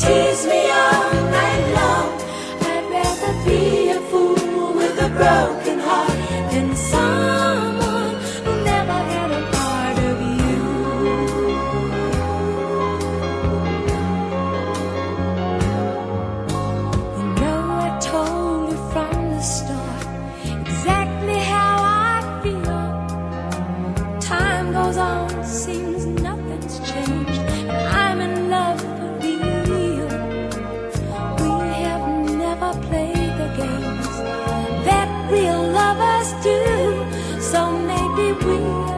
tease me all night long. I'd rather be a fool with a broken heart than someone who never had a part of you. You know I told you from the start exactly how I feel. Time goes on, seems nothing's changed, and I'm in love for real. We have never played the games that real lovers do, so maybe we'll